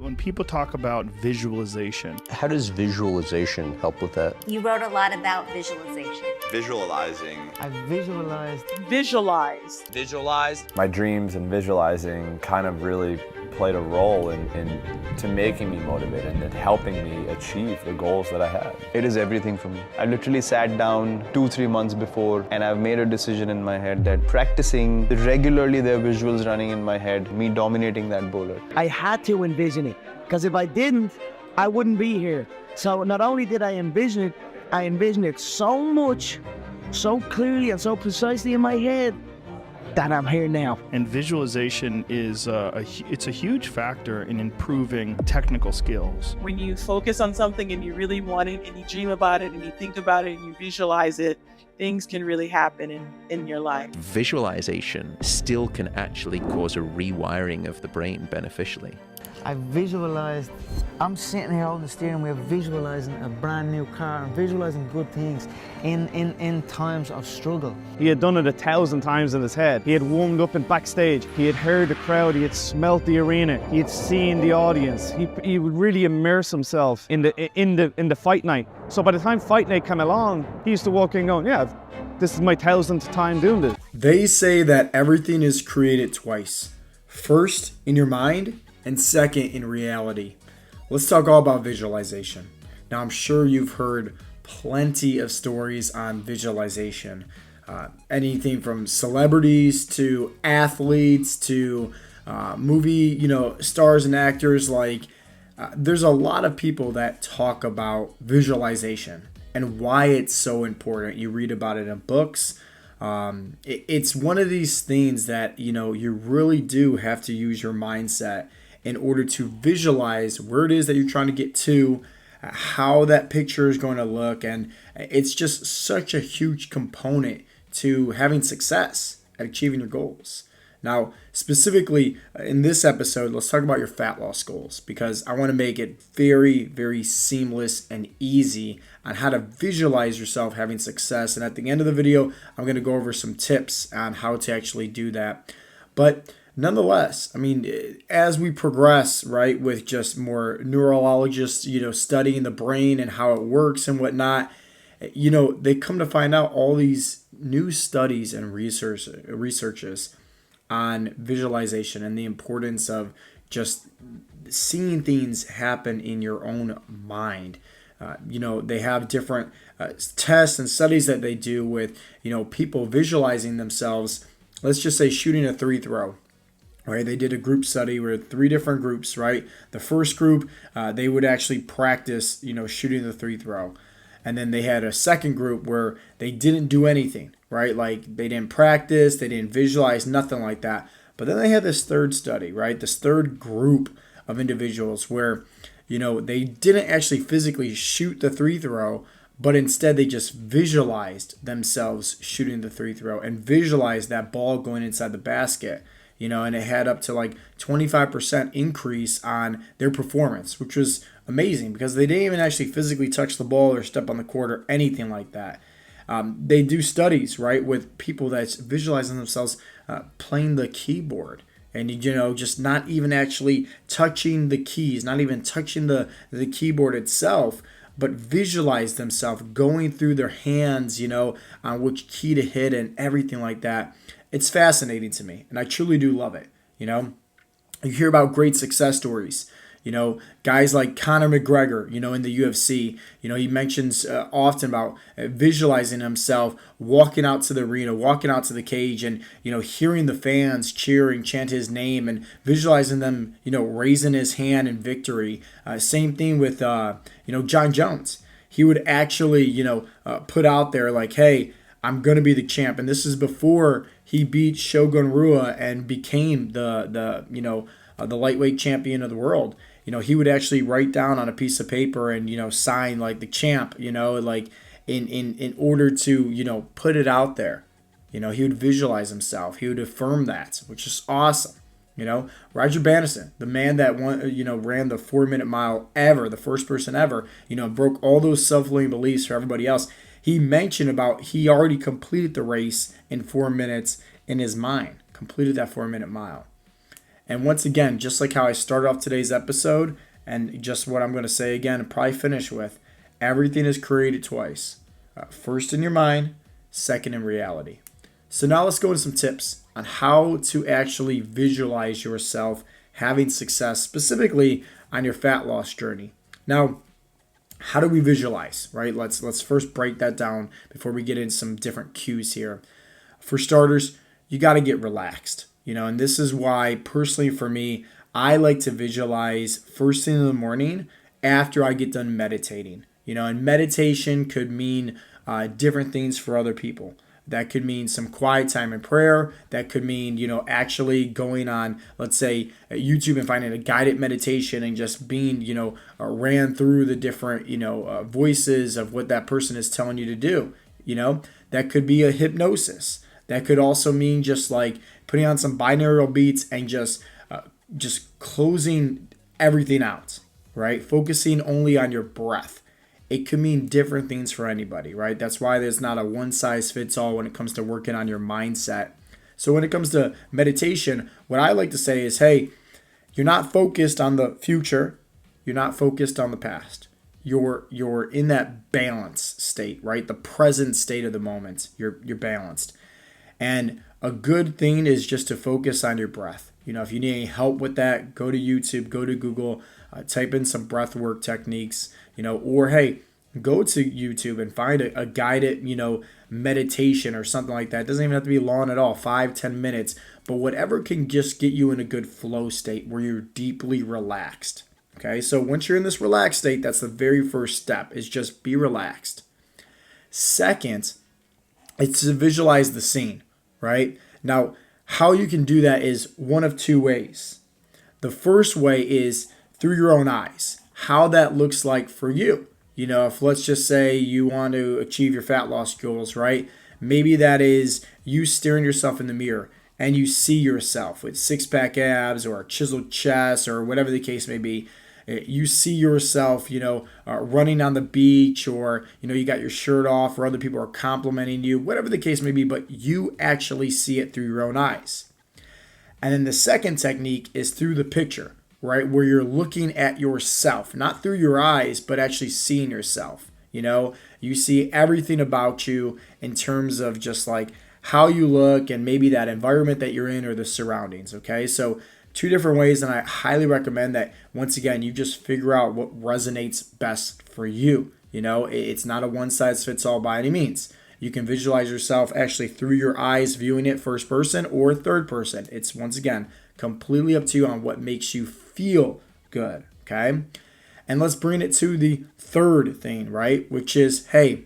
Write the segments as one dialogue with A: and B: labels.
A: when people talk about visualization.
B: How does visualization help with that?
C: You wrote a lot about visualization.
D: Visualizing.
E: I visualized.
F: Visualized.
D: Visualized.
G: My dreams and visualizing kind of really played a role in to making me motivated and helping me achieve the goals that I had.
H: It is everything for me. I literally sat down 2-3 months before and I've made a decision in my head that practicing regularly, there are visuals running in my head, me dominating that bowler.
E: I had to envision it, because if I didn't, I wouldn't be here. So not only did I envision it so much, so clearly and so precisely in my head, that I'm here now.
A: And visualization is it's a huge factor in improving technical skills.
F: When you focus on something and you really want it and you dream about it and you think about it and you visualize it, things can really happen in your life.
I: Visualization still can actually cause a rewiring of the brain beneficially.
E: I visualized, I'm sitting here holding the steering wheel, visualizing a brand new car and visualizing good things in times of struggle.
J: He had done it 1,000 times in his head. He had warmed up in backstage. He had heard the crowd. He had smelt the arena. He had seen the audience. He would really immerse himself in the fight night. So by the time fight night came along, he used to walk in going, yeah, this is my 1,000th time doing this.
K: They say that everything is created twice. First in your mind, and second in reality. Let's talk all about visualization. Now, I'm sure you've heard plenty of stories on visualization. Anything from celebrities to athletes to movie, stars and actors. There's a lot of people that talk about visualization and why it's so important. You read about it in books. It's one of these things that, you really do have to use your mindset in order to visualize where it is that you're trying to get to, how that picture is going to look. And it's just such a huge component to having success at achieving your goals. Now, specifically in this episode, let's talk about your fat loss goals, because I want to make it very, very seamless and easy on how to visualize yourself having success. And at the end of the video, I'm going to go over some tips on how to actually do that. But nonetheless, as we progress, right, with just more neurologists, studying the brain and how it works and whatnot, they come to find out all these new studies and researches on visualization and the importance of just seeing things happen in your own mind. They have different tests and studies that they do with, people visualizing themselves, let's just say shooting a 3-throw. Right, they did a group study with 3 different groups, right? The first group, they would actually practice, shooting the 3-throw. And then they had a second group where they didn't do anything, right? Like they didn't practice, they didn't visualize, nothing like that. But then they had this third study, right? This third group of individuals where, they didn't actually physically shoot the 3-throw, but instead they just visualized themselves shooting the 3-throw and visualized that ball going inside the basket. And it had up to 25% increase on their performance, which was amazing because they didn't even actually physically touch the ball or step on the court or anything like that. They do studies, right, with people that's visualizing themselves playing the keyboard and, just not even actually touching the keys, not even touching the keyboard itself, but visualize themselves going through their hands, on which key to hit and everything like that. It's fascinating to me, and I truly do love it. You hear about great success stories. Guys like Conor McGregor, in the UFC, he mentions often about visualizing himself walking out to the arena, walking out to the cage and, hearing the fans cheering, chant his name and visualizing them, raising his hand in victory. Same thing with, John Jones. He would actually, put out there like, hey, I'm going to be the champ. And this is before he beat Shogun Rua and became the lightweight champion of the world. He would actually write down on a piece of paper and, sign like the champ, in order to, put it out there. He would visualize himself. He would affirm that, which is awesome. Roger Bannister, the man that ran the 4-minute mile ever, the first person ever, broke all those self-limiting beliefs for everybody else. He mentioned about he already completed the race in 4 minutes in his mind, completed that 4-minute mile. And once again, just like how I started off today's episode, and just what I'm going to say again and probably finish with, everything is created twice. First in your mind, second in reality. So now let's go into some tips on how to actually visualize yourself having success, specifically on your fat loss journey. Now, how do we visualize, right? Let's first break that down before we get into some different cues here. For starters, you got to get relaxed, and this is why personally for me, I like to visualize first thing in the morning after I get done meditating. And meditation could mean different things for other people. That could mean some quiet time in prayer. That could mean, actually going on, let's say, YouTube and finding a guided meditation and just being, ran through the different, voices of what that person is telling you to do. That could be a hypnosis. That could also mean just like putting on some binaural beats and just closing everything out, right? Focusing only on your breath. It could mean different things for anybody, right? That's why there's not a one size fits all when it comes to working on your mindset. So when it comes to meditation, what I like to say is, hey, you're not focused on the future. You're not focused on the past. You're in that balance state, right? The present state of the moment. You're balanced. And a good thing is just to focus on your breath. If you need any help with that, go to YouTube, go to Google, type in some breath work techniques, or hey, go to YouTube and find a guided, meditation or something like that. It doesn't even have to be long at all, 5-10 minutes, but whatever can just get you in a good flow state where you're deeply relaxed. Okay, so once you're in this relaxed state, that's the very first step, is just be relaxed. Second, it's to visualize the scene, right? Now, how you can do that is one of two ways. The first way is through your own eyes, how that looks like for you. If let's just say you want to achieve your fat loss goals, right? Maybe that is you staring yourself in the mirror and you see yourself with six-pack abs or a chiseled chest or whatever the case may be. You see yourself, running on the beach, or, you got your shirt off, or other people are complimenting you, whatever the case may be, but you actually see it through your own eyes. And then the second technique is through the picture, right? Where you're looking at yourself, not through your eyes, but actually seeing yourself. You see everything about you in terms of just like how you look and maybe that environment that you're in or the surroundings. Okay. So two different ways, and I highly recommend that once again you just figure out what resonates best for you. It's not a one size fits all by any means. You can visualize yourself actually through your eyes viewing it first person or third person. It's once again completely up to you on what makes you feel good. Okay, and let's bring it to the third thing, right? Which is, hey,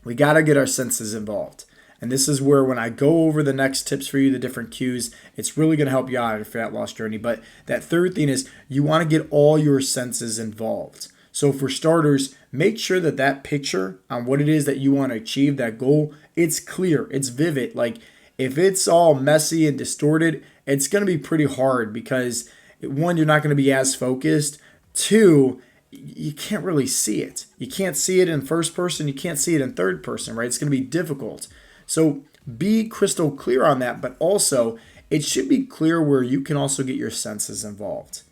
K: we got to get our senses involved. And this is where when I go over the next tips for you, the different cues, it's really going to help you out on your fat loss journey. But that third thing is you want to get all your senses involved. So for starters, make sure that that picture on what it is that you want to achieve, that goal, it's clear, it's vivid. Like if it's all messy and distorted, it's going to be pretty hard because one, you're not going to be as focused. Two, you can't really see it. You can't see it in first person. You can't see it in third person, right? It's going to be difficult. So be crystal clear on that, but also it should be clear where you can also get your senses involved.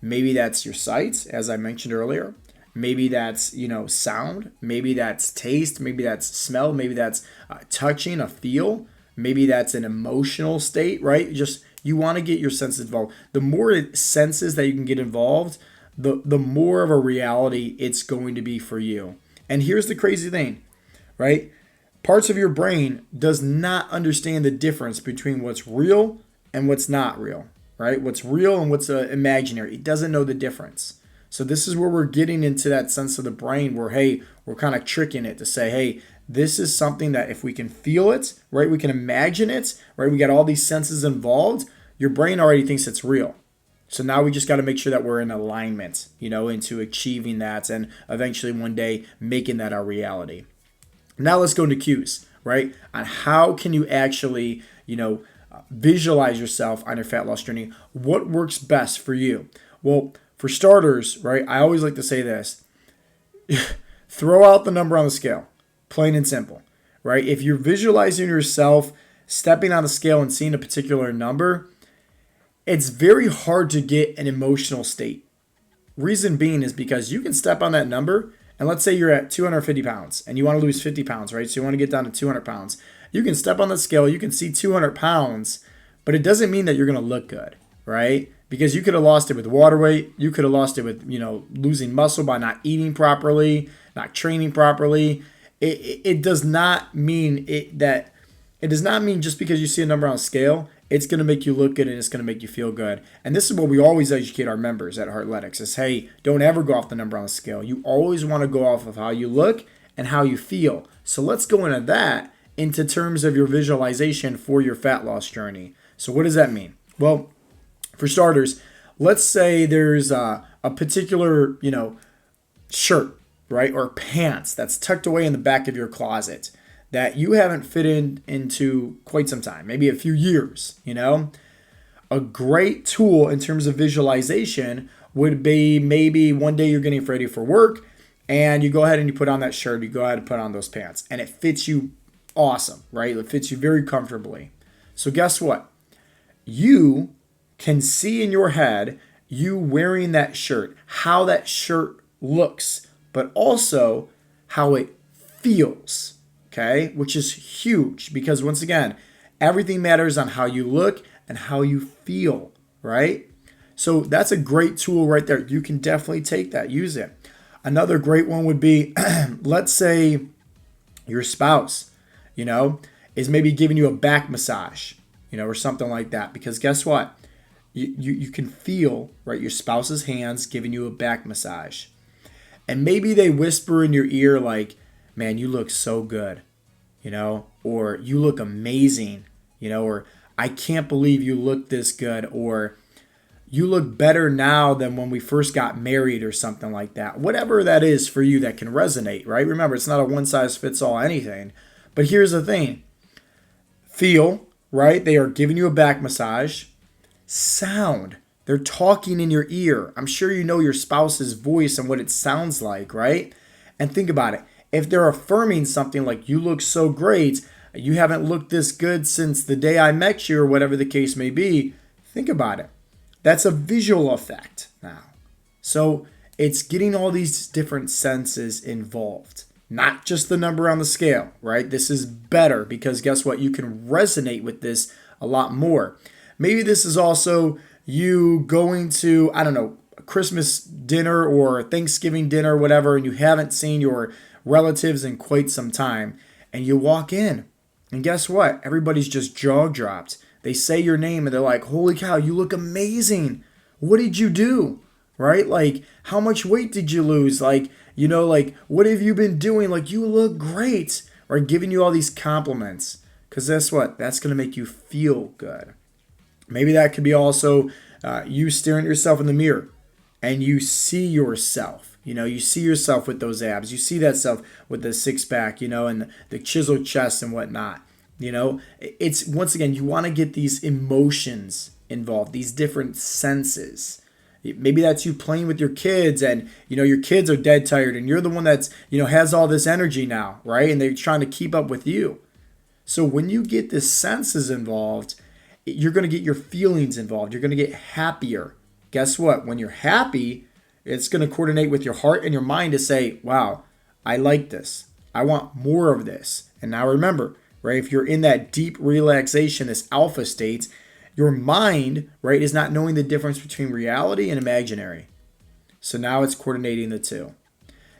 K: Maybe that's your sight, as I mentioned earlier. Maybe that's, sound. Maybe that's taste. Maybe that's smell. Maybe that's touching, a feel. Maybe that's an emotional state, right? Just you want to get your senses involved. The more senses that you can get involved, the more of a reality it's going to be for you. And here's the crazy thing, right? Parts of your brain does not understand the difference between what's real and what's not real, right? What's real and what's imaginary. It doesn't know the difference. So this is where we're getting into that sense of the brain where, hey, we're kind of tricking it to say, hey, this is something that if we can feel it, right, we can imagine it, right, we got all these senses involved, your brain already thinks it's real. So now we just got to make sure that we're in alignment, into achieving that and eventually one day making that our reality. Now let's go into cues, right? On how can you actually, visualize yourself on your fat loss journey? What works best for you? Well, for starters, right, I always like to say this. Throw out the number on the scale, plain and simple, right? If you're visualizing yourself stepping on the scale and seeing a particular number, it's very hard to get an emotional state. Reason being is because you can step on that number, and let's say you're at 250 pounds and you want to lose 50 pounds, right? So you want to get down to 200 pounds. You can step on the scale, you can see 200 pounds, but it doesn't mean that you're going to look good, right? Because you could have lost it with water weight. You could have lost it with, losing muscle by not eating properly, not training properly. It does not mean it does not mean just because you see a number on a scale, it's going to make you look good and it's going to make you feel good. And this is what we always educate our members at Heartletics is, hey, don't ever go off the number on the scale. You always want to go off of how you look and how you feel. So let's go into that into terms of your visualization for your fat loss journey. So what does that mean? Well, for starters, let's say there's a particular, shirt, right, or pants that's tucked away in the back of your closet that you haven't fit into quite some time, maybe a few years, A great tool in terms of visualization would be maybe one day you're getting ready for work and you go ahead and you put on that shirt, you go ahead and put on those pants, and it fits you awesome, right? It fits you very comfortably. So guess what? You can see in your head you wearing that shirt, how that shirt looks, but also how it feels, okay? Which is huge because once again, everything matters on how you look and how you feel, right? So that's a great tool right there. You can definitely take that, use it. Another great one would be, let's say your spouse, is maybe giving you a back massage, or something like that. Because guess what? You can feel, right, your spouse's hands giving you a back massage. And maybe they whisper in your ear like, man, you look so good, or you look amazing, or I can't believe you look this good, or you look better now than when we first got married or something like that. Whatever that is for you that can resonate, right? Remember, it's not a one-size-fits-all anything. But here's the thing. Feel, right? They are giving you a back massage. Sound. They're talking in your ear. I'm sure you know your spouse's voice and what it sounds like, right? And think about it. If they're affirming something like, you look so great, you haven't looked this good since the day I met you, or whatever the case may be, think about it. That's a visual effect now. So it's getting all these different senses involved. Not just the number on the scale, right? This is better because guess what? You can resonate with this a lot more. Maybe this is also you going to, I don't know, a Christmas dinner or Thanksgiving dinner or whatever, and you haven't seen your relatives in quite some time. And you walk in, and guess what? Everybody's just jaw dropped. They say your name, and they're like, holy cow, you look amazing. What did you do? Right? Like, how much weight did you lose? Like, what have you been doing? Like, you look great. Or giving you all these compliments. Because guess what? That's going to make you feel good. Maybe that could be also you staring at yourself in the mirror and you see yourself. You see yourself with those abs. You see that self with the six-pack, and the chiseled chest and whatnot. It's, once again, you want to get these emotions involved, these different senses. Maybe that's you playing with your kids and, your kids are dead tired and you're the one that's, has all this energy now, right? And they're trying to keep up with you. So when you get the senses involved, you're going to get your feelings involved. You're going to get happier. Guess what? When you're happy, it's going to coordinate with your heart and your mind to say, wow, I like this. I want more of this. And now remember, right, if you're in that deep relaxation, this alpha state, your mind, right, is not knowing the difference between reality and imaginary. So now it's coordinating the two.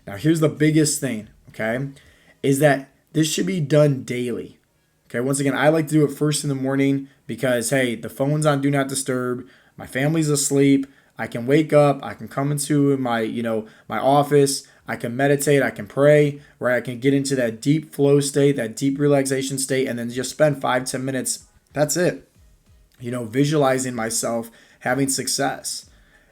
K: Now here's the biggest thing, okay, is that this should be done daily. Okay, once again, I like to do it first in the morning because, hey, the phone's on Do Not Disturb, my family's asleep, I can wake up, I can come into my office, I can meditate, I can pray, right? I can get into that deep flow state, that deep relaxation state, and then just spend 5-10 minutes. That's it. Visualizing myself having success.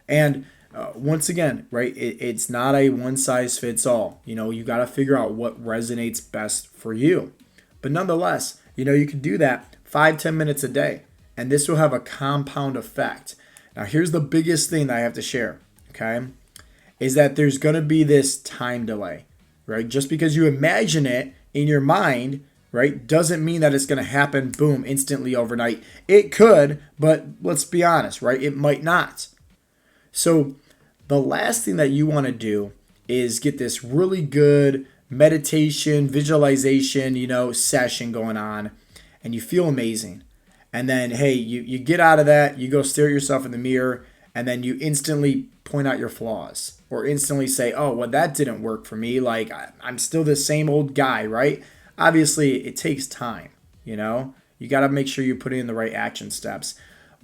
K: And once again, right, it's not a one-size-fits-all. You got to figure out what resonates best for you. But nonetheless, you can do that 5-10 minutes a day, and this will have a compound effect. Now, here's the biggest thing that I have to share, okay, is that there's going to be this time delay, right? Just because you imagine it in your mind, right, doesn't mean that it's going to happen, boom, instantly overnight. It could, but let's be honest, right? It might not. So the last thing that you want to do is get this really good meditation, visualization, session going on, and you feel amazing. And then, hey, you get out of that, you go stare at yourself in the mirror, and then you instantly point out your flaws or instantly say, oh, well, that didn't work for me. Like, I'm still the same old guy, right? Obviously, it takes time, You got to make sure you're putting in the right action steps.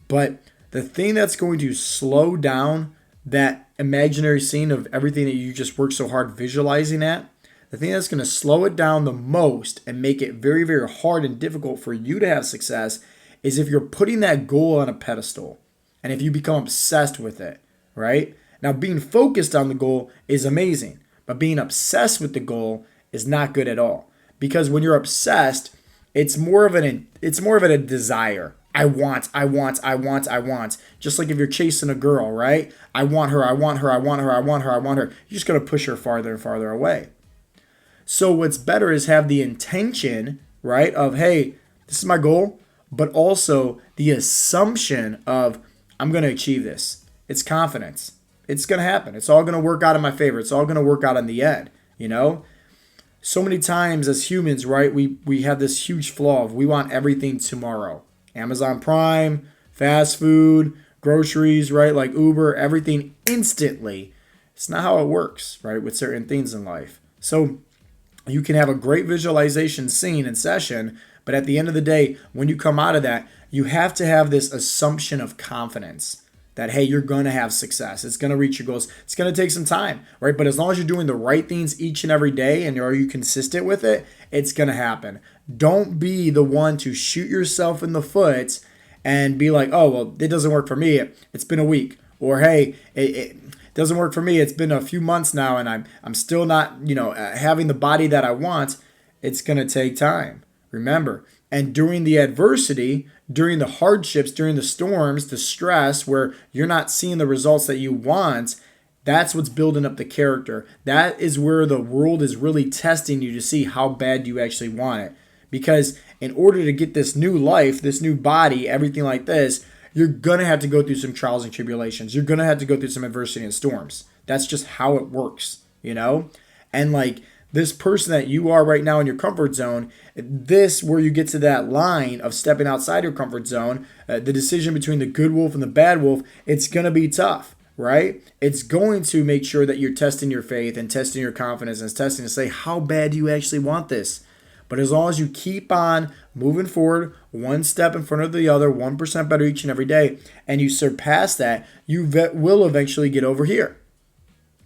K: But the thing that's going to slow down that imaginary scene of everything that you just worked so hard visualizing at, the thing that's going to slow it down the most and make it very, very hard and difficult for you to have success is if you're putting that goal on a pedestal and if you become obsessed with it, right? Now, being focused on the goal is amazing, but being obsessed with the goal is not good at all. Because when you're obsessed, it's more of a desire. I want. Just like if you're chasing a girl, right? I want her. You're just going to push her farther and farther away. So what's better is have the intention, right, of, hey, this is my goal, but also the assumption of I'm going to achieve this. It's confidence. It's going to happen. It's all going to work out in my favor. It's all going to work out in the end, So many times as humans, right, we have this huge flaw of we want everything tomorrow. Amazon Prime, fast food, groceries, right, like Uber, everything instantly. It's not how it works, right, with certain things in life. So you can have a great visualization scene and session, but at the end of the day, when you come out of that, you have to have this assumption of confidence that, hey, you're going to have success. It's going to reach your goals. It's going to take some time, right? But as long as you're doing the right things each and every day and are you consistent with it, it's going to happen. Don't be the one to shoot yourself in the foot and be like, oh, well, it doesn't work for me. It's been a week. Or, hey, it doesn't work for me. It's been a few months now and I'm still not, having the body that I want. It's going to take time. Remember, and during the adversity, during the hardships, during the storms, the stress where you're not seeing the results that you want, that's what's building up the character. That is where the world is really testing you to see how bad you actually want it. Because in order to get this new life, this new body, everything like this, you're going to have to go through some trials and tribulations. You're going to have to go through some adversity and storms. That's just how it works, And like this person that you are right now in your comfort zone, this where you get to that line of stepping outside your comfort zone, the decision between the good wolf and the bad wolf, it's going to be tough, right? It's going to make sure that you're testing your faith and testing your confidence and testing to say, how bad do you actually want this? But as long as you keep on moving forward, one step in front of the other, 1% better each and every day, and you surpass that, you will eventually get over here.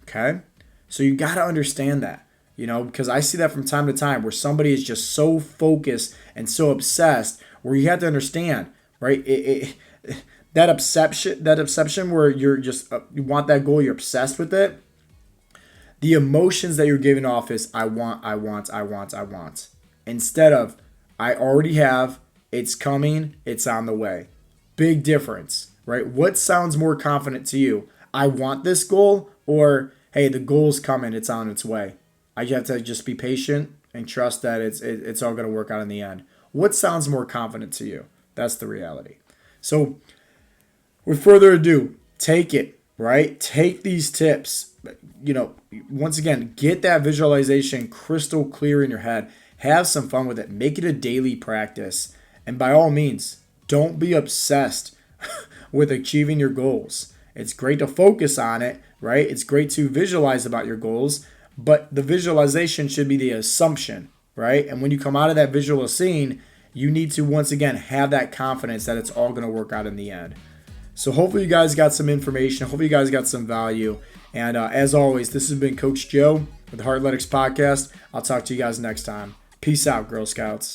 K: Okay? So you got to understand that. Because I see that from time to time where somebody is just so focused and so obsessed where you have to understand, right? That obsession where you're just, you want that goal, you're obsessed with it. The emotions that you're giving off is, I want. Instead of, I already have, it's coming, it's on the way. Big difference, right? What sounds more confident to you? I want this goal, or, hey, the goal's coming, it's on its way. I have to just be patient and trust that it's all going to work out in the end. What sounds more confident to you? That's the reality. So with further ado, take it, right? Take these tips. Once again, get that visualization crystal clear in your head. Have some fun with it. Make it a daily practice. And by all means, don't be obsessed with achieving your goals. It's great to focus on it, right? It's great to visualize about your goals. But the visualization should be the assumption, right? And when you come out of that visual scene, you need to, once again, have that confidence that it's all going to work out in the end. So hopefully you guys got some information. Hopefully you guys got some value. And as always, this has been Coach Joe with the Heartletics Podcast. I'll talk to you guys next time. Peace out, Girl Scouts.